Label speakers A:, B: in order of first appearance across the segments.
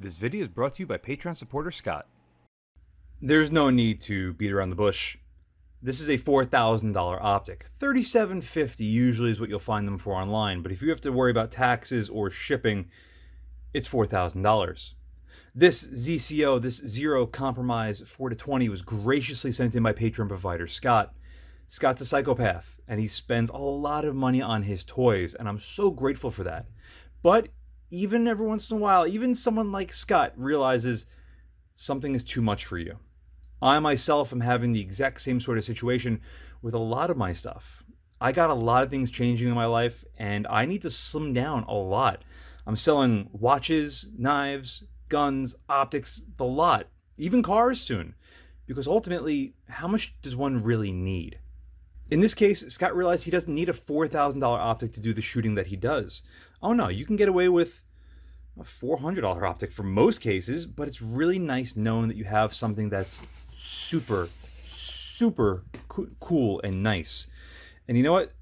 A: This video is brought to you by Patreon supporter Scott.
B: There's no need to beat around the bush. This is a $4,000 optic. $3,750 usually is what you'll find them for online, but if you have to worry about taxes or shipping, it's $4,000. This ZCO, this Zero Compromise 4-20, was graciously sent in by Patreon provider Scott. Scott's a psychopath, and he spends a lot of money on his toys, and I'm so grateful for that. But even every once in a while, even someone like Scott realizes something is too much for you. I myself am having the exact same sort of situation with a lot of my stuff. I got a lot of things changing in my life, and I need to slim down a lot. I'm selling watches, knives, guns, optics, the lot, even cars soon. Because ultimately, how much does one really need? In this case, Scott realized he doesn't need a $4,000 optic to do the shooting that he does. Oh no, you can get away with a $400 optic for most cases, but it's really nice knowing that you have something that's super cool and nice. And you know what?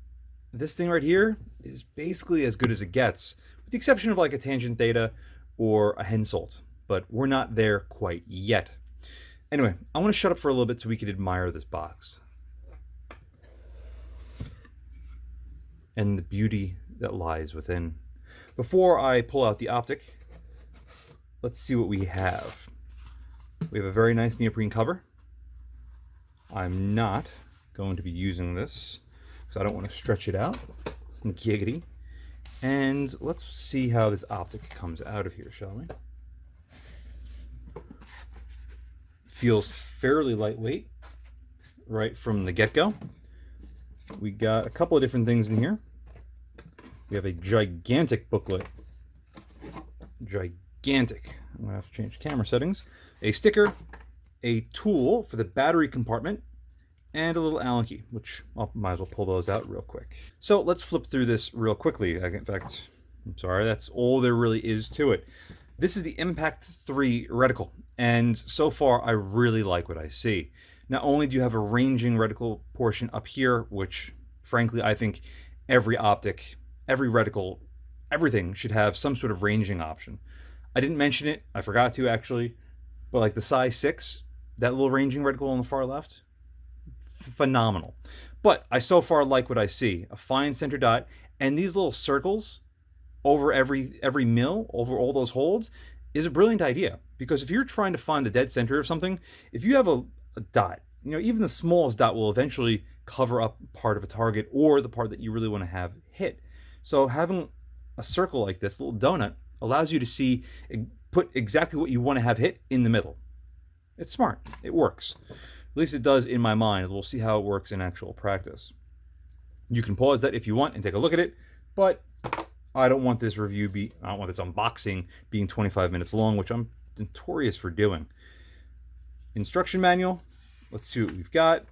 B: This thing right here is basically as good as it gets, with the exception of like a tangent theta or a Hensoldt, but we're not there quite yet. Anyway, I want to shut up for a little bit so we can admire this box and the beauty that lies within. Before I pull out the optic, let's see what we have. We have a very nice neoprene cover. I'm not going to be using this because I don't want to stretch it out. Giggity. And let's see how this optic comes out of here, shall we? Feels fairly lightweight right from the get-go. We got a couple of different things in here. We have a gigantic booklet. Gigantic. I'm going to have to change camera settings. A sticker, a tool for the battery compartment, and a little Allen key, which I might as well pull those out real quick. So let's flip through this real quickly. In fact, I'm sorry, that's all there really is to it. This is the Impact 3 reticle, and so far I really like what I see. Not only do you have a ranging reticle portion up here, which frankly I think every optic, every reticle, everything should have some sort of ranging option. I didn't mention it, I forgot to actually, but like the size 6, that little ranging reticle on the far left, phenomenal. But I so far like what I see. A fine center dot, and these little circles over every mil, over all those holds, is a brilliant idea. Because if you're trying to find the dead center of something, if you have a dot, you know, even the smallest dot will eventually cover up part of a target or the part that you really want to have hit. So having a circle like this, little donut, allows you to see, put exactly what you want to have hit in the middle. It's smart. It works. At least it does in my mind. We'll see how it works in actual practice. You can pause that if you want and take a look at it, but I don't want this I don't want this unboxing being 25 minutes long, which I'm notorious for doing. Instruction manual. Let's see what we've got.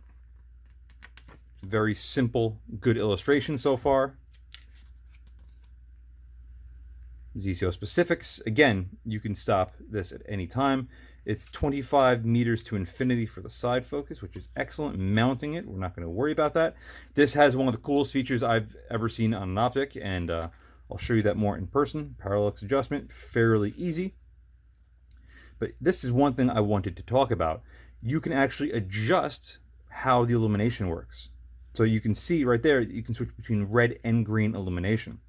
B: Very simple, good illustration so far. ZCO specifics. Again, you can stop this at any time. It's 25 meters to infinity for the side focus, which is excellent. Mounting it, we're not going to worry about that. This has one of the coolest features I've ever seen on an optic, and I'll show you that more in person. Parallax adjustment, fairly easy. But this is one thing I wanted to talk about. You can actually adjust how the illumination works. So you can see right there, you can switch between red and green illumination.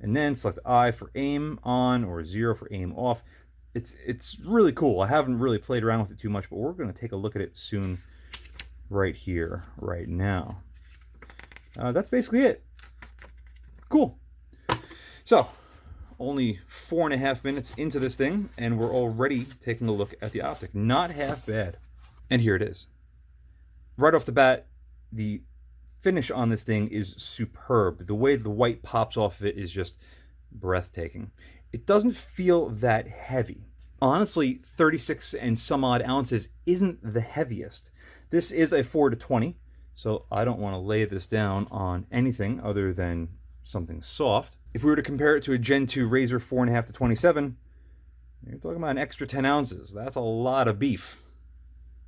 B: And then select I for aim on or 0 for aim off. It's really cool. I haven't really played around with it too much, but we're going to take a look at it soon right here, right now. That's basically it. Cool. So, only 4.5 minutes into this thing, and we're already taking a look at the optic. Not half bad. And here it is. Right off the bat, the finish on this thing is superb. The way the white pops off of it is just breathtaking. It doesn't feel that heavy. Honestly, 36 and some odd ounces isn't the heaviest. This is a 4-20, so I don't want to lay this down on anything other than something soft. If we were to compare it to a Gen 2 Razor 4.5-27, you're talking about an extra 10 ounces. That's a lot of beef.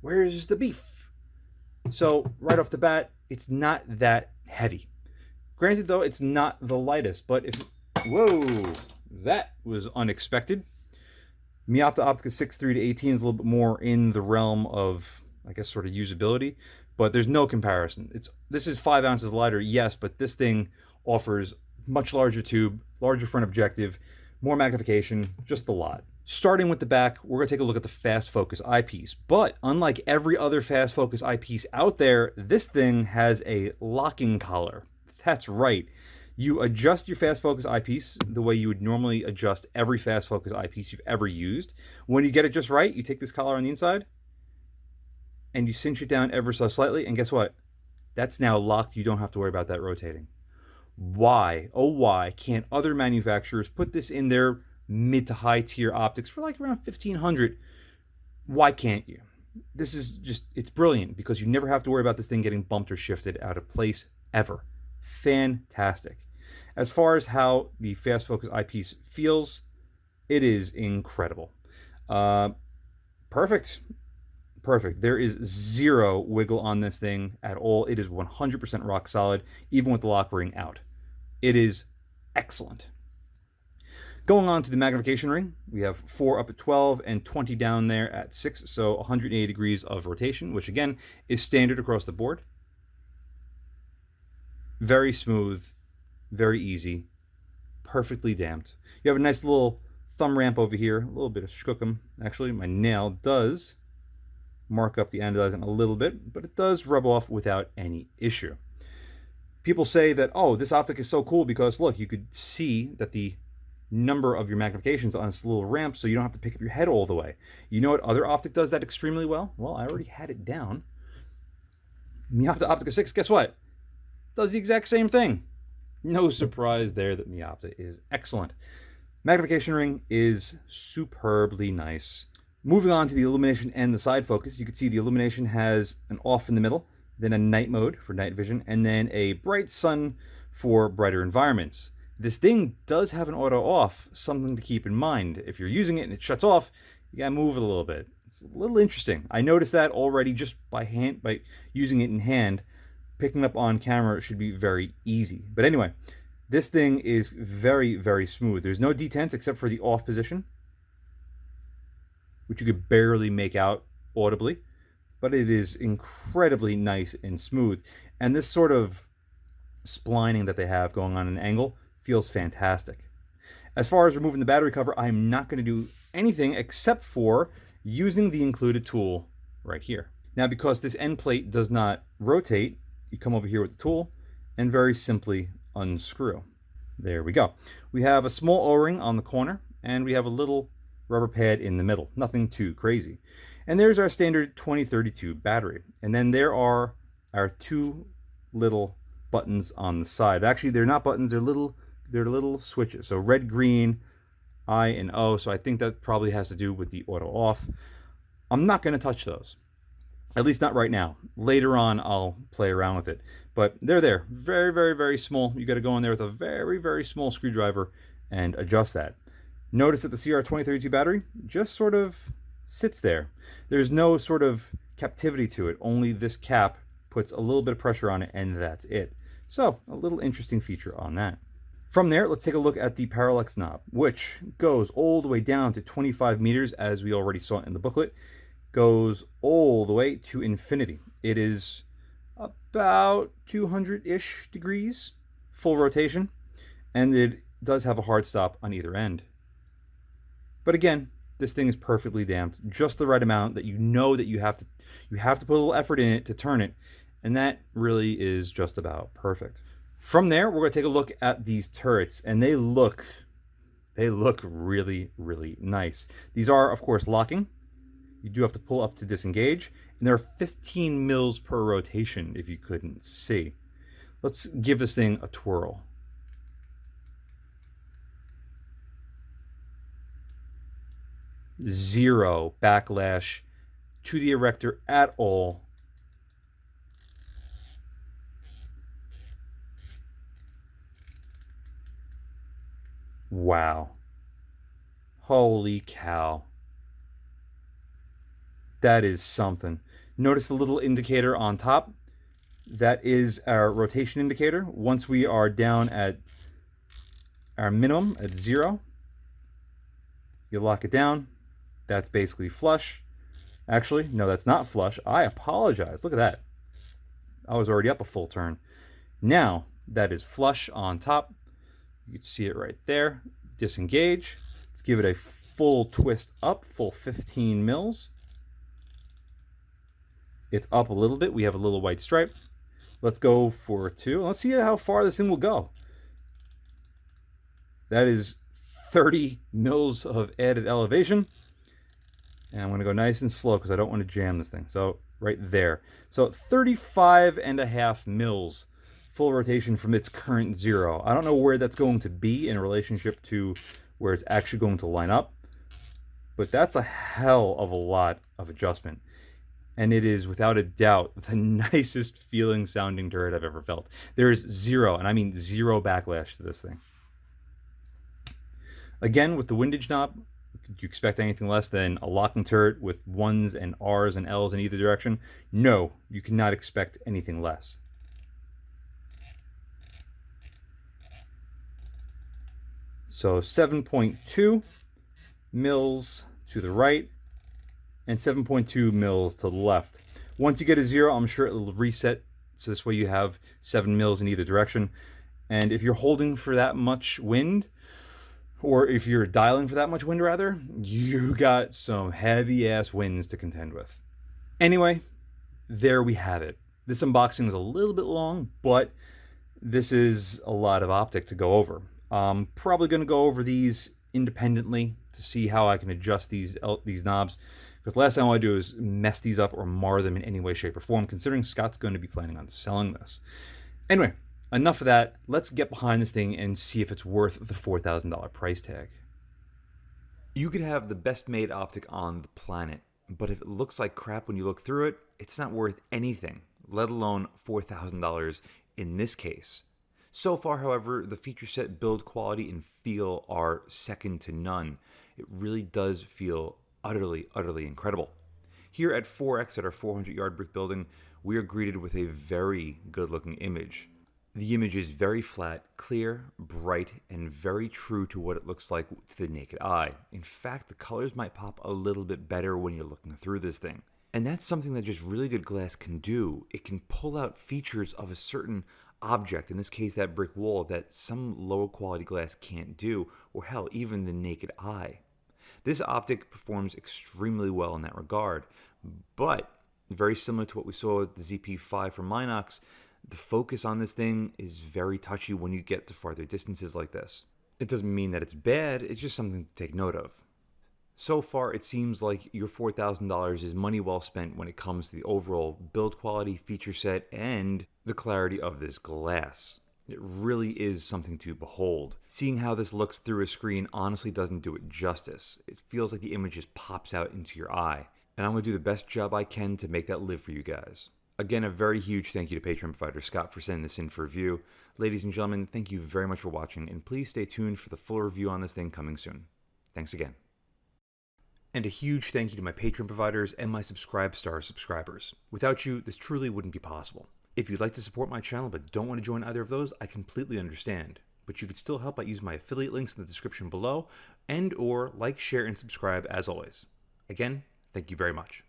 B: Where's the beef? So right off the bat, it's not that heavy. Granted, though, it's not the lightest, but if... Whoa! That was unexpected. Miopta Optica 6.3 to 18 is a little bit more in the realm of, I guess, sort of usability, but there's no comparison. This is 5 ounces lighter, yes, but this thing offers much larger tube, larger front objective, more magnification, just a lot. Starting with the back, we're going to take a look at the fast focus eyepiece. But unlike every other fast focus eyepiece out there, this thing has a locking collar. That's right. You adjust your fast focus eyepiece the way you would normally adjust every fast focus eyepiece you've ever used. When you get it just right, you take this collar on the inside and you cinch it down ever so slightly, and guess what? That's now locked. You don't have to worry about that rotating. Why, oh why, can't other manufacturers put this in their mid to high tier optics for like around $1,500? Why can't you? This is just, it's brilliant because you never have to worry about this thing getting bumped or shifted out of place ever. Fantastic. As far as how the fast focus eyepiece feels, it is incredible. Perfect. Perfect. There is zero wiggle on this thing at all. It is 100% rock solid, even with the lock ring out. It is excellent. Going on to the magnification ring, we have 4 up at 12 and 20 down there at 6, so 180 degrees of rotation, which again is standard across the board. Very smooth, very easy, perfectly damped. You have a nice little thumb ramp over here, a little bit of skookum. Actually, my nail does mark up the anodizing a little bit, but it does rub off without any issue. People say that, oh, this optic is so cool because look, you could see that the number of your magnifications on this little ramp, so you don't have to pick up your head all the way. You know what other optic does that extremely well? Well, I already had it down. Miopta Optica 6, guess what? Does the exact same thing. No surprise there that Miopta is excellent. Magnification ring is superbly nice. Moving on to the illumination and the side focus, you can see the illumination has an off in the middle, then a night mode for night vision, and then a bright sun for brighter environments. This thing does have an auto off, something to keep in mind. If you're using it and it shuts off, you gotta move it a little bit. It's a little interesting. I noticed that already just by using it in hand. Picking up on camera should be very easy. But anyway, this thing is very, very smooth. There's no detents except for the off position, which you could barely make out audibly, but it is incredibly nice and smooth. And this sort of splining that they have going on an angle feels fantastic. As far as removing the battery cover, I'm not going to do anything except for using the included tool right here. Now, because this end plate does not rotate, you come over here with the tool and very simply unscrew. There we go. We have a small O-ring on the corner and we have a little rubber pad in the middle. Nothing too crazy. And there's our standard 2032 battery. And then there are our 2 little buttons on the side. Actually, they're not buttons, they're little switches. So red, green, I, and O. So I think that probably has to do with the auto off. I'm not going to touch those. At least not right now. Later on, I'll play around with it. But they're there. Very, very, very small. You got to go in there with a very, very small screwdriver and adjust that. Notice that the CR2032 battery just sort of sits there. There's no sort of captivity to it. Only this cap puts a little bit of pressure on it, and that's it. So, a little interesting feature on that. From there, let's take a look at the parallax knob, which goes all the way down to 25 meters, as we already saw in the booklet. Goes all the way to infinity. It is about 200-ish degrees full rotation, and it does have a hard stop on either end. But again, this thing is perfectly damped, just the right amount that you know that you have to put a little effort in it to turn it, and that really is just about perfect. From there, we're going to take a look at these turrets, and they look really, really nice. These are, of course, locking. You do have to pull up to disengage, and they're 15 mils per rotation, if you couldn't see. Let's give this thing a twirl. Zero backlash to the erector at all. Wow. Holy cow. That is something. Notice the little indicator on top. That is our rotation indicator. Once we are down at our minimum at 0, you lock it down, That's basically flush. Actually, no, that's not flush. I apologize. Look at that. I was already up a full turn. Now, that is flush on top. You can see it right there. Disengage. Let's give it a full twist up, full 15 mils. It's up a little bit. We have a little white stripe. Let's go for 2. Let's see how far this thing will go. That is 30 mils of added elevation. And I'm going to go nice and slow because I don't want to jam this thing. So right there. So 35.5 mils full rotation from its current 0. I don't know where that's going to be in relationship to where it's actually going to line up, but that's a hell of a lot of adjustment. And it is without a doubt the nicest feeling sounding turret I've ever felt. There is 0, and I mean 0 backlash to this thing. Again, with the windage knob, could you expect anything less than a locking turret with 1s and Rs and Ls in either direction? No, you cannot expect anything less. So 7.2 mils to the right and 7.2 mils to the left. Once you get a 0, I'm sure it'll reset, so this way you have 7 mils in either direction. And if you're holding for that much wind, or if you're dialing for that much wind rather, you got some heavy ass winds to contend with. Anyway, there we have it. This unboxing is a little bit long, but this is a lot of Optic to go over. I'm probably going to go over these independently to see how I can adjust these knobs, because last thing I want to do is mess these up or mar them in any way, shape, or form, considering Scott's going to be planning on selling this. Anyway, enough of that. Let's get behind this thing and see if it's worth the $4,000 price tag.
A: You could have the best made optic on the planet, but if it looks like crap when you look through it, it's not worth anything, let alone $4,000 in this case. So far, however, the feature set, build quality, and feel are second to none. It really does feel utterly, utterly incredible. Here at 4X at our 400-yard brick building, we are greeted with a very good-looking image. The image is very flat, clear, bright, and very true to what it looks like to the naked eye. In fact, the colors might pop a little bit better when you're looking through this thing. And that's something that just really good glass can do. It can pull out features of a certain object, in this case that brick wall, that some lower quality glass can't do, or hell, even the naked eye. This optic performs extremely well in that regard, but very similar to what we saw with the ZP5 from Minox, the focus on this thing is very touchy when you get to farther distances like this. It doesn't mean that it's bad, it's just something to take note of. So far, it seems like your $4,000 is money well spent when it comes to the overall build quality, feature set, and the clarity of this glass. It really is something to behold. Seeing how this looks through a screen honestly doesn't do it justice. It feels like the image just pops out into your eye. And I'm going to do the best job I can to make that live for you guys. Again, a very huge thank you to Patreon provider Scott for sending this in for review. Ladies and gentlemen, thank you very much for watching, and please stay tuned for the full review on this thing coming soon. Thanks again. And a huge thank you to my Patreon providers and my Subscribe Star subscribers. Without you, this truly wouldn't be possible. If you'd like to support my channel but don't want to join either of those, I completely understand. But you could still help by using my affiliate links in the description below, and or like, share, and subscribe as always. Again, thank you very much.